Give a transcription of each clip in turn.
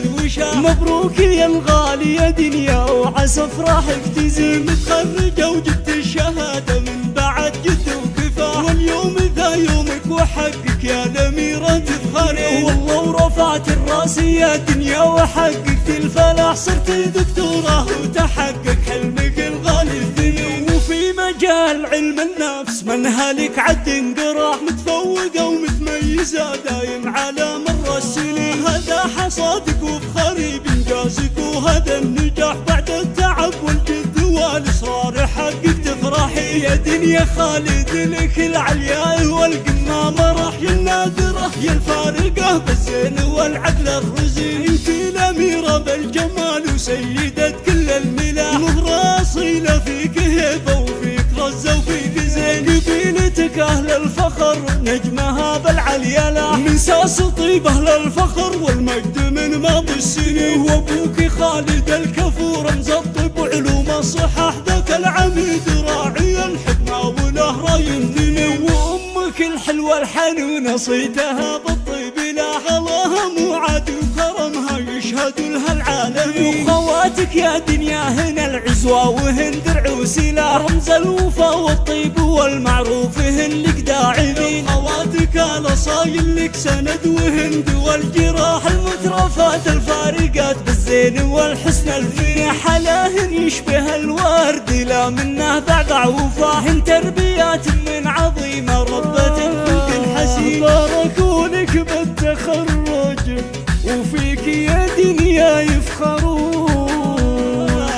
الوشاح. مبروك يا الغالي يا دنيا وعسى افراحك تزين، متخرجة وجبت الشهادة من بعد جد وكفاح، واليوم ذا يومك وحقك يا الأميرة تفخرين. والله ورفعت الراس يا دنيا وحققت الفلاح، صرت دكتورة وتحقق حلمك الغالي الثمين. وفي مجال علم النفس منهلك عد انقراح، متفوقة ومتميزة دايم على مر السنين. هذا حصادك وفخري بإنجازك وهذا النجاح، بعد التعب والجد والإصرار حقك تفرحي. يا دنيا خالد لك العلياء والقمامة، راح يا النادرة يا الفارقة بالزين والعدل الرزين. انت الأميرة بالجمال وسيدة كل الملاح، مهرة أصيلة فيك هيبة وفيك رزة وفيك زين. قبيلتك أهل الفخر نجمها بالعليا لاح، من ساس طيبة للفخر والمجد من ماضي السنين. وابوك خالد الكفو رمز الطب وعلوم الصحاح، ذاك العميد راعي الحكمة وله راي ثمين. وامك الحلوة الحنونة صيتها بالطيب لا غلاها مو عاد، وكرمها يشهد لها العالمين. وخواتك يا دنيا هنا العزوة وهن درع وسلاح، رمز الوفا والطيب والمعروف هن لك داعمين. خواتك الاصايل لك سند وهن دوا الجراح، المترفات الفارقات بالزين والحسن الفرح. حلاهن يشبه الورد لا منه بعضع وفاح، تربيات من عظيمة ربة خلق حسين. باركولك بالتخرج وفيك يا دنيا يفخرون،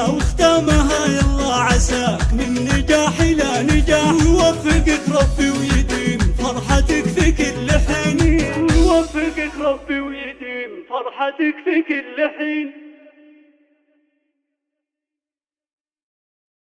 واختامها يلا عساك من نجاح إلى نجاح. يوفقك ربي ويديم فرحتك في كل حين، يوفقك ربي ويديم فرحتك في كل حين.